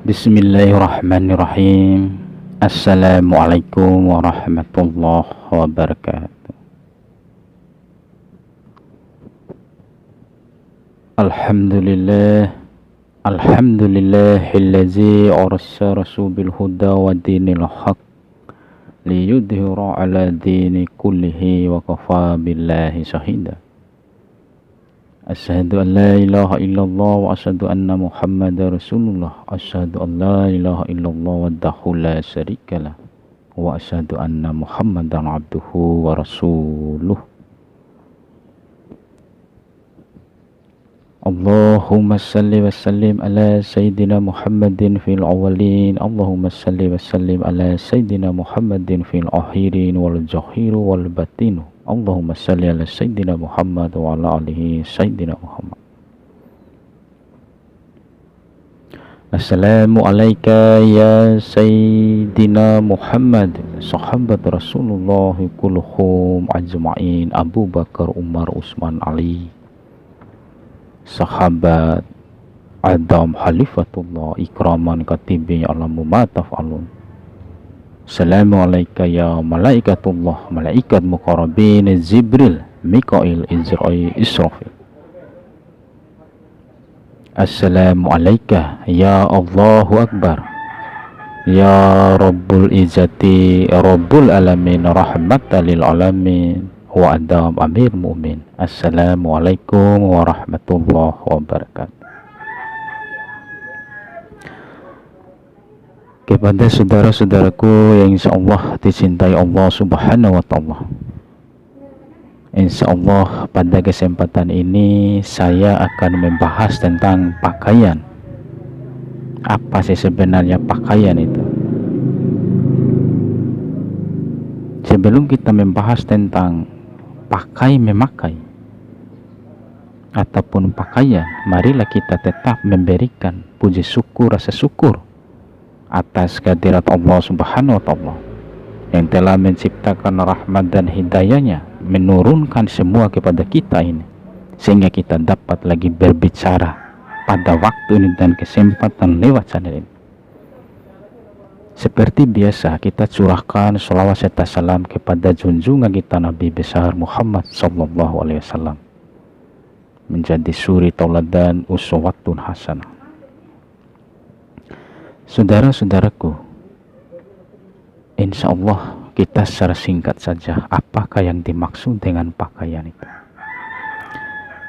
Bismillahirrahmanirrahim. Assalamualaikum warahmatullahi wabarakatuh. Alhamdulillahillazi arsala bil huda wa dinil haq liyudhhira ala dini kullihi wa kafa billahi shahida. Asyhadu an la ilaha illallah wa asyhadu anna Muhammadar Rasulullah. Asyhadu an la ilaha illallah wahdahu la syarikalah wa asyhadu anna Muhammadan abduhu wa rasuluh. Allahumma salli wa sallim ala sayyidina Muhammadin fil awwalin. Allahumma salli wa sallim ala sayyidina Muhammadin fil akhirin wal zahiru wal batinu. Allahumma salli ala sayyidina Muhammad wa ala alihi sayyidina Muhammad. Assalamu alayka ya sayyidina Muhammad, sahabat Rasulullah kulluhum ajma'in, Abu Bakar, Umar, Utsman, Ali, sahabat Adam Khalifatullah ikraman katibi alamu ma taf'alun. Assalamu alayka ya malaikatullah, malaikat muqarrabin Jibril, Mikail, Izrail, Israfil. Assalamu alayka ya Allahu Akbar, ya Rabbul Izzati, Rabbul Alamin, rahmatan lil alamin, wa adam amir mu'min. Assalamualaikum warahmatullahi wabarakatuh. Kepada saudara-saudaraku yang insyaallah dicintai Allah subhanahu wa ta'ala, insyaallah pada kesempatan ini saya akan membahas tentang pakaian. Apa sih sebenarnya pakaian itu? Sebelum kita membahas tentang pakai memakai ataupun pakaian, marilah kita tetap memberikan puji syukur, rasa syukur atas kehadirat Allah subhanahu wa ta'ala yang telah menciptakan rahmat dan hidayahnya, menurunkan semua kepada kita ini, sehingga kita dapat lagi berbicara pada waktu ini dan kesempatan lewat channel ini. Seperti biasa, kita curahkan sholawat serta salam kepada junjungan kita Nabi besar Muhammad sallallahu alaihi wasallam, menjadi suri tauladan uswatun hasanah. Saudara-saudaraku, insyaallah kita secara singkat saja, apakah yang dimaksud dengan pakaian itu?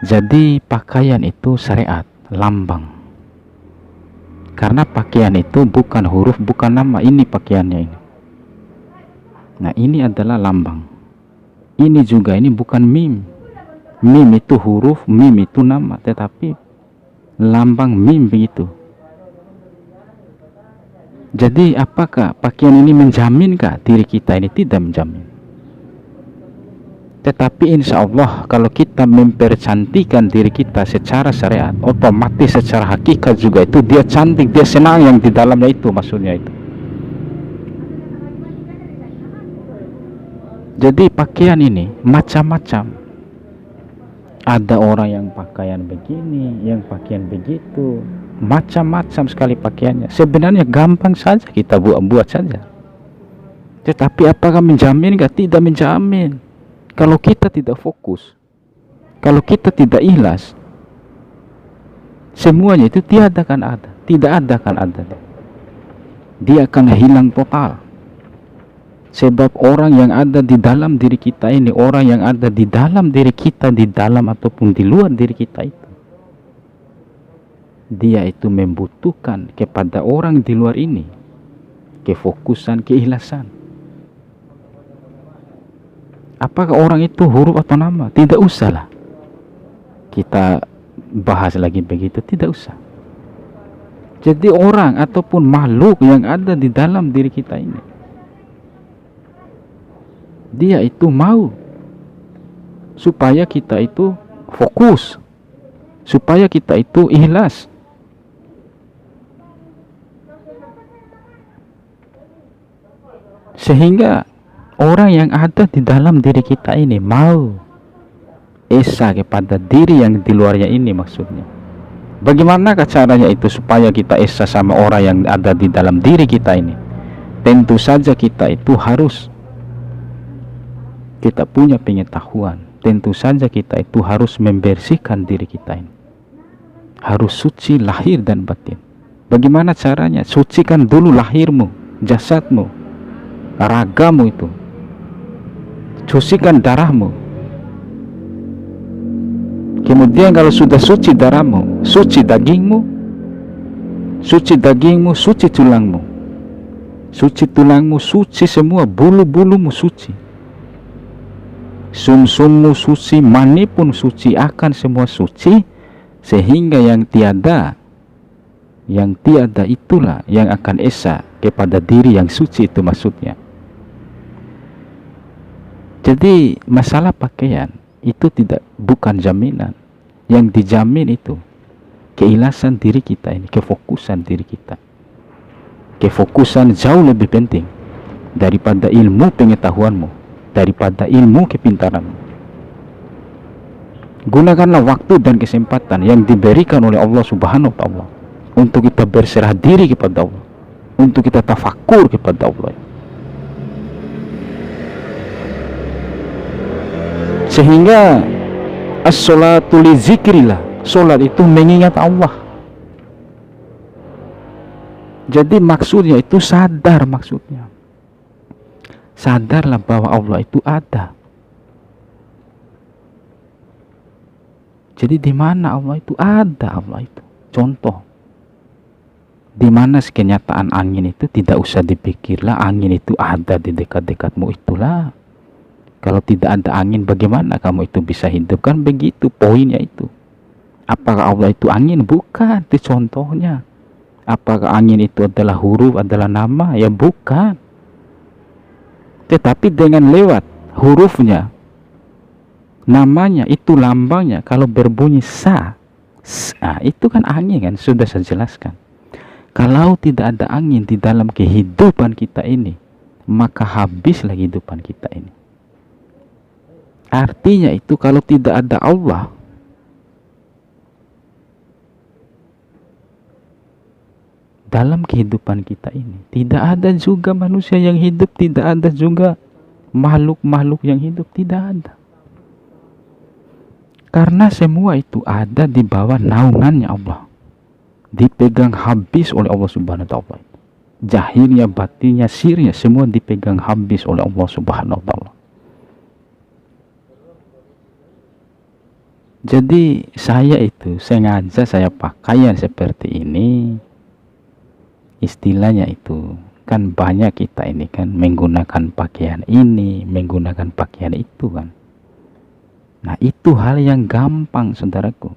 Jadi pakaian itu syariat, lambang. Karena pakaian itu bukan huruf, bukan nama, ini pakaiannya ini. Nah, ini adalah lambang. Ini juga, ini bukan mim. Mim itu huruf, mim itu nama, tetapi lambang mim begitu. Jadi apakah pakaian ini menjaminkah diri kita ini? Tidak menjamin. Tetapi insya Allah kalau kita mempercantikan diri kita secara syariat, otomatis secara hakikat juga itu dia cantik, dia senang yang di dalamnya itu, maksudnya itu. Jadi pakaian ini macam-macam. Ada orang yang pakaian begini, yang pakaian begitu, macam-macam sekali pakaiannya. Sebenarnya gampang saja kita buat saja. Tetapi apakah menjamin? Tidak menjamin. Kalau kita tidak fokus, kalau kita tidak ikhlas, semuanya itu tidak akan ada. Dia akan hilang total. Sebab orang yang ada di dalam diri kita ini, orang yang ada di dalam diri kita, di dalam ataupun di luar diri kita itu, dia itu membutuhkan kepada orang di luar ini kefokusan, keikhlasan. Apakah orang itu huruf atau nama? Tidak usahlah kita bahas lagi begitu, tidak usah. Jadi orang ataupun makhluk yang ada di dalam diri kita ini, dia itu mau supaya kita itu fokus, supaya kita itu ikhlas. Sehingga orang yang ada di dalam diri kita ini mau esa kepada diri yang di luarnya ini maksudnya. Bagaimana caranya itu supaya kita esa sama orang yang ada di dalam diri kita ini? Tentu saja kita itu harus kita punya pengetahuan. Tentu saja kita itu harus membersihkan diri kita ini. Harus suci lahir dan batin. Bagaimana caranya? Sucikan dulu lahirmu, jasadmu, ragamu itu. Sucikan darahmu. Kemudian kalau sudah suci darahmu, suci dagingmu, suci tulangmu. Suci tulangmu, suci semua, bulu-bulumu suci. Sumsummu suci, mani pun suci, akan semua suci. Sehingga yang tiada itulah yang akan esa kepada diri yang suci itu maksudnya. Jadi masalah pakaian itu bukan jaminan. Yang dijamin itu keikhlasan diri kita ini, kefokusan diri kita. Kefokusan jauh lebih penting daripada ilmu pengetahuanmu, daripada ilmu kepintaranmu. Gunakanlah waktu dan kesempatan yang diberikan oleh Allah Subhanahu wa Ta'ala untuk kita berserah diri kepada Allah, untuk kita tafakur kepada Allah, sehingga as-sholatu li zikrillah, sholat itu mengingat Allah. Jadi maksudnya itu sadar, maksudnya sadarlah bahwa Allah itu ada. Jadi di mana Allah itu ada? Allah itu contoh, di mana kenyataan angin itu tidak usah dipikirlah, angin itu ada di dekat-dekatmu itulah. Kalau tidak ada angin, bagaimana kamu itu bisa hidup? Kan begitu poinnya itu. Apakah Allah itu angin? Bukan, itu contohnya. Apakah angin itu adalah huruf, adalah nama? Ya bukan. Tetapi dengan lewat hurufnya, namanya, itu lambangnya, kalau berbunyi sa, itu kan angin kan, sudah saya jelaskan. Kalau tidak ada angin di dalam kehidupan kita ini, maka habislah kehidupan kita ini. Artinya itu kalau tidak ada Allah, dalam kehidupan kita ini, tidak ada juga manusia yang hidup, tidak ada juga makhluk-makhluk yang hidup, tidak ada. Karena semua itu ada di bawah naungannya Allah, dipegang habis oleh Allah Subhanahu wa Ta'ala. Jahirnya, batinnya, sirnya, semua dipegang habis oleh Allah Subhanahu wa Ta'ala. Jadi saya itu sengaja saya pakaian seperti ini. Istilahnya itu kan banyak kita ini kan menggunakan pakaian ini, menggunakan pakaian itu kan. Nah itu hal yang gampang saudaraku.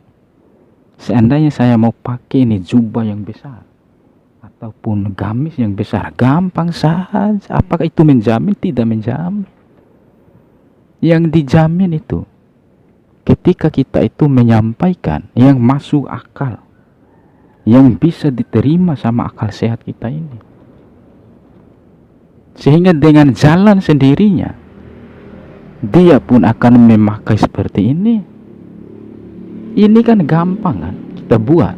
Seandainya saya mau pakai ini jubah yang besar ataupun gamis yang besar, gampang saja. Apakah itu menjamin? Tidak menjamin. Yang dijamin itu ketika kita itu menyampaikan yang masuk akal, yang bisa diterima sama akal sehat kita ini, sehingga dengan jalan sendirinya dia pun akan memakai seperti ini. Ini kan gampang kan kita buat,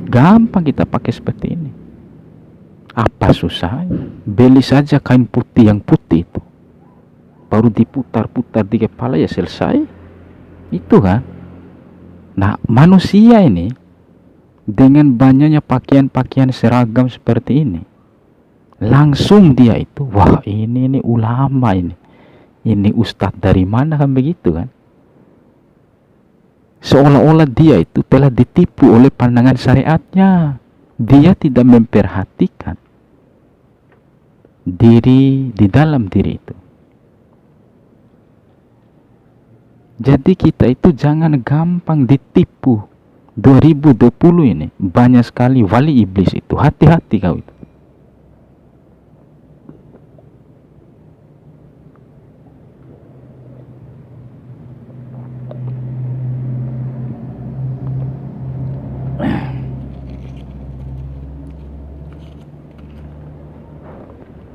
gampang kita pakai seperti ini. Apa susahnya? Beli saja kain putih yang putih itu, baru diputar-putar di kepala ya selesai. Itu kan. Nah manusia ini dengan banyaknya pakaian-pakaian seragam seperti ini, langsung dia itu wah ini ulama ini ustadz dari mana kan begitu kan. Seolah-olah dia itu telah ditipu oleh pandangan syariatnya. Dia tidak memperhatikan diri di dalam diri itu. Jadi kita itu jangan gampang ditipu. 2020 ini banyak sekali wali iblis itu. Hati-hati kau itu.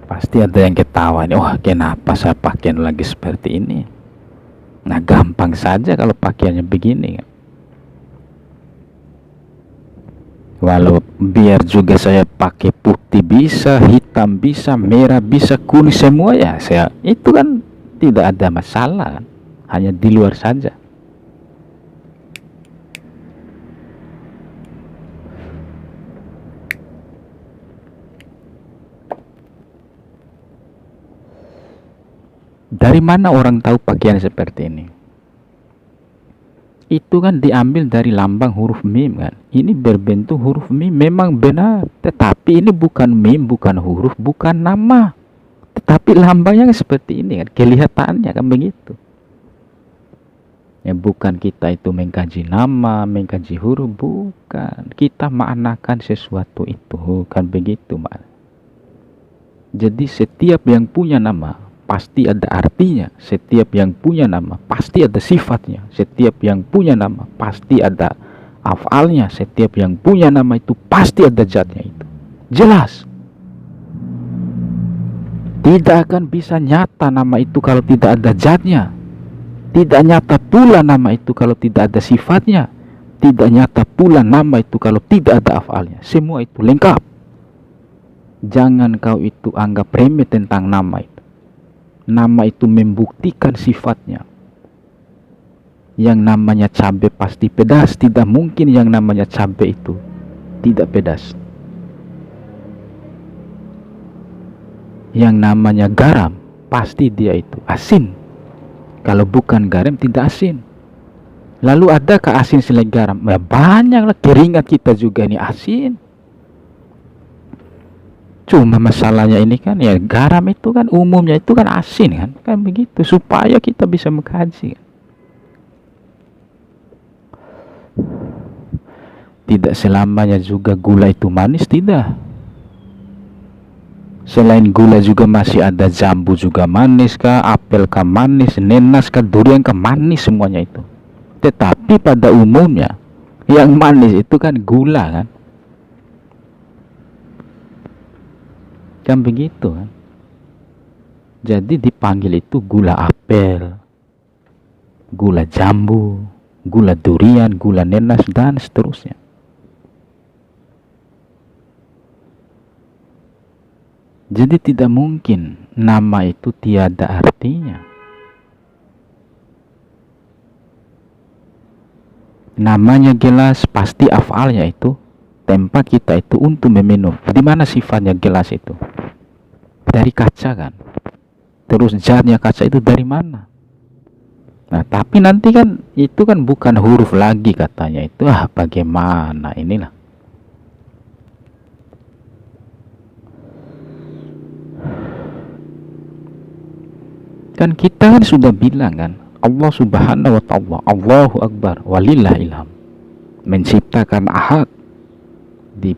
Pasti ada yang ketawa nih. Wah kenapa saya pakai lagi seperti ini? Nah, gampang saja kalau pakaiannya begini kan. Walau biar juga saya pakai putih bisa, hitam bisa, merah bisa, kuning semua ya, saya itu kan tidak ada masalah kan. Hanya di luar saja. Dari mana orang tahu pakaian seperti ini? Itu kan diambil dari lambang huruf mim kan. Ini berbentuk huruf mim memang benar, tetapi ini bukan mim, bukan huruf, bukan nama, tetapi lambangnya seperti ini kan, kelihatannya kan begitu ya. Bukan kita itu mengkaji nama, mengkaji huruf, bukan, kita maknakan sesuatu itu kan begitu Mas. Jadi setiap yang punya nama pasti ada artinya, setiap yang punya nama pasti ada sifatnya, setiap yang punya nama pasti ada afalnya, setiap yang punya nama itu pasti ada zatnya. Itu jelas. Tidak akan bisa nyata nama itu kalau tidak ada zatnya, tidak nyata pula nama itu kalau tidak ada sifatnya, tidak nyata pula nama itu kalau tidak ada afalnya. Semua itu lengkap. Jangan kau itu anggap remeh tentang nama itu. Nama itu membuktikan sifatnya. Yang namanya cabai pasti pedas, tidak mungkin yang namanya cabai itu tidak pedas. Yang namanya garam pasti dia itu asin. Kalau bukan garam tidak asin. Lalu adakah asin selain garam? Ya banyaklah, keringat kita juga ini asin. Cuma masalahnya ini kan ya, garam itu kan umumnya itu kan asin kan, kan begitu, supaya kita bisa mengkaji. Tidak selamanya juga gula itu manis, tidak. Selain gula juga masih ada jambu juga manis kah, apel kah manis, nenas kah, durian kah manis, semuanya itu. Tetapi pada umumnya yang manis itu kan gula kan. Kan begitu kan. Jadi dipanggil itu gula apel, gula jambu, gula durian, gula nenas, dan seterusnya. Jadi tidak mungkin nama itu tiada artinya. Namanya gelas, pasti afalnya itu tempat kita itu untuk meminum. Di mana sifatnya gelas itu? Dari kaca kan. Terus zatnya kaca itu dari mana? Nah, tapi nanti kan itu kan bukan huruf lagi katanya itu. Bagaimana inilah. Kan kita kan sudah bilang kan, Allah subhanahu wa ta'ala, Allahu akbar, walillahil hamd, menciptakan ahad,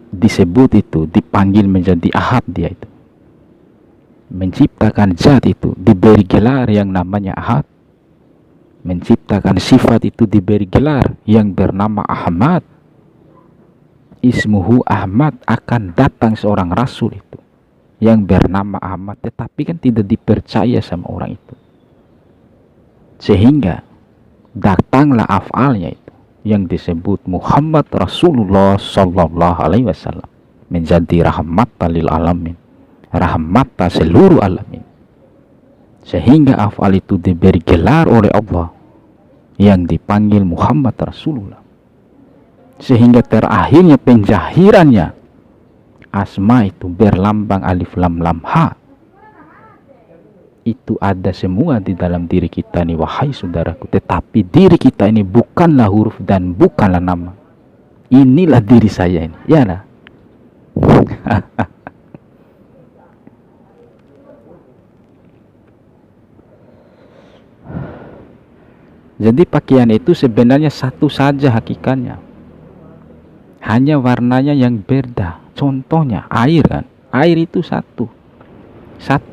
disebut itu, dipanggil menjadi ahad dia itu. Menciptakan zat itu, diberi gelar yang namanya ahad. Menciptakan sifat itu, diberi gelar yang bernama Ahmad. Ismuhu Ahmad, akan datang seorang rasul itu yang bernama Ahmad, tetapi kan tidak dipercaya sama orang itu. Sehingga datanglah afalnya itu yang disebut Muhammad Rasulullah Sallallahu Alaihi Wasallam, menjadi rahmatan lil alamin, rahmatan seluruh alamin. Sehingga afal itu diberi gelar oleh Allah yang dipanggil Muhammad Rasulullah. Sehingga terakhirnya penjahirannya asma itu berlambang alif lam lam ha. Itu ada semua di dalam diri kita nih, wahai saudaraku. Tetapi diri kita ini bukanlah huruf dan bukanlah nama. Inilah diri saya ini, ya lah. Jadi pakaian itu sebenarnya satu saja hakikatnya, hanya warnanya yang beda. Contohnya air kan, air itu satu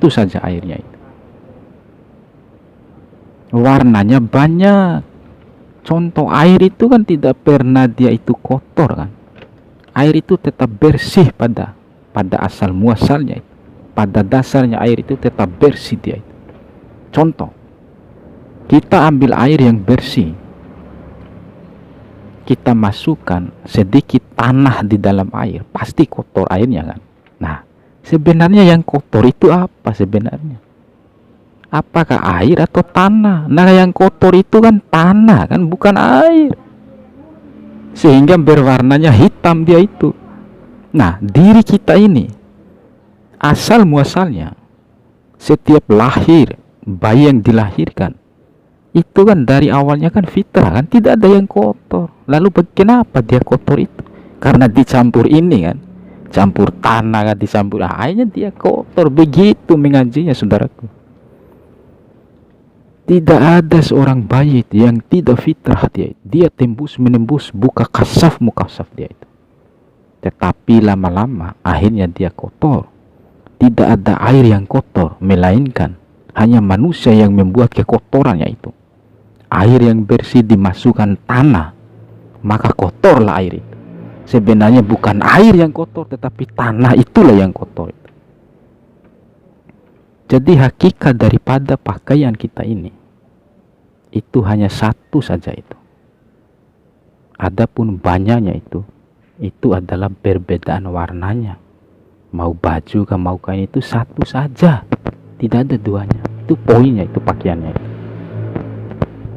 saja airnya itu. Warnanya banyak. Contoh air itu kan tidak pernah dia itu kotor kan. Air itu tetap bersih pada asal muasalnya itu. Pada dasarnya air itu tetap bersih dia itu. Contoh, Kita ambil air yang bersih, kita masukkan sedikit tanah di dalam air, pasti kotor airnya kan. Nah, sebenarnya yang kotor itu apa sebenarnya? Apakah air atau tanah? Nah, yang kotor itu kan tanah kan, bukan air. Sehingga berwarnanya hitam dia itu. Nah, diri kita ini asal muasalnya, setiap lahir, bayi yang dilahirkan itu kan dari awalnya kan fitrah kan, tidak ada yang kotor. Lalu kenapa dia kotor itu? Karena dicampur ini kan, campur tanah kan, dicampur airnya, dia kotor. Begitu mengajinya saudaraku. Tidak ada seorang bayi yang tidak fitrah dia tembus menembus buka kasaf mukasaf dia itu. Tetapi lama-lama akhirnya dia kotor. Tidak ada air yang kotor, melainkan hanya manusia yang membuat kekotorannya itu. Air yang bersih dimasukkan tanah, maka kotorlah air itu. Sebenarnya bukan air yang kotor, tetapi tanah itulah yang kotor itu. Jadi hakikat daripada pakaian kita ini itu hanya satu saja itu. Adapun banyaknya itu adalah perbedaan warnanya. Mau baju ke mau kain itu satu saja, tidak ada duanya. Itu poinnya, itu pakaiannya itu.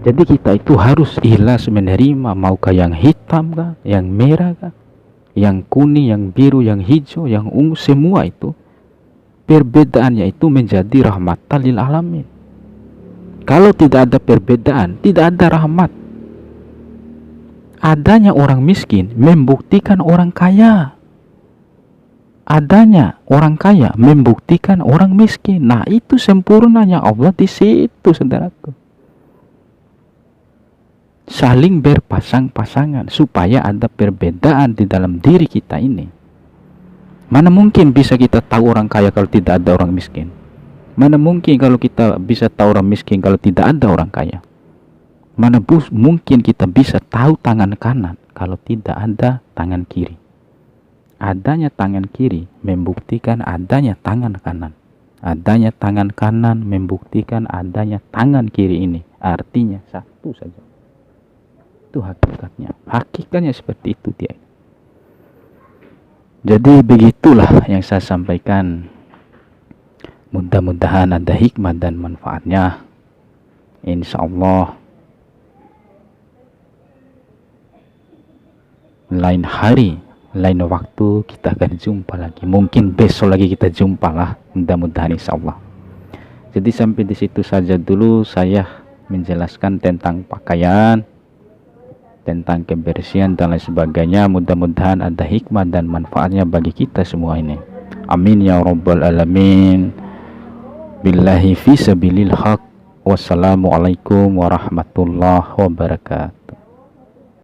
Jadi kita itu harus ikhlas menerima, mau ke yang hitam kah, yang merah kah, yang kuning, yang biru, yang hijau, yang ungu, semua itu perbedaannya itu menjadi rahmatan lil alamin. Kalau tidak ada perbedaan, tidak ada rahmat. Adanya orang miskin membuktikan orang kaya. Adanya orang kaya membuktikan orang miskin. Nah, itu sempurnanya Allah di situ, saudaraku. Saling berpasang-pasangan supaya ada perbedaan di dalam diri kita ini. Mana mungkin bisa kita tahu orang kaya kalau tidak ada orang miskin? Mana mungkin kalau kita bisa tahu orang miskin kalau tidak ada orang kaya? Mana mungkin kita bisa tahu tangan kanan kalau tidak ada tangan kiri? Adanya tangan kiri membuktikan adanya tangan kanan. Adanya tangan kanan membuktikan adanya tangan kiri ini. Artinya satu saja. Itu hakikatnya. Hakikatnya seperti itu dia. Jadi begitulah yang saya sampaikan. Mudah-mudahan ada hikmah dan manfaatnya. Insya Allah lain hari, lain waktu kita akan jumpa lagi. Mungkin besok lagi kita jumpa lah. Mudah-mudahan insya Allah. Jadi sampai di situ saja dulu saya menjelaskan tentang pakaian, tentang kebersihan dan lain sebagainya. Mudah-mudahan ada hikmah dan manfaatnya bagi kita semua ini. Amin ya rabbal alamin. Billahi fi sabilil haq. Wassalamualaikum warahmatullahi wabarakatuh.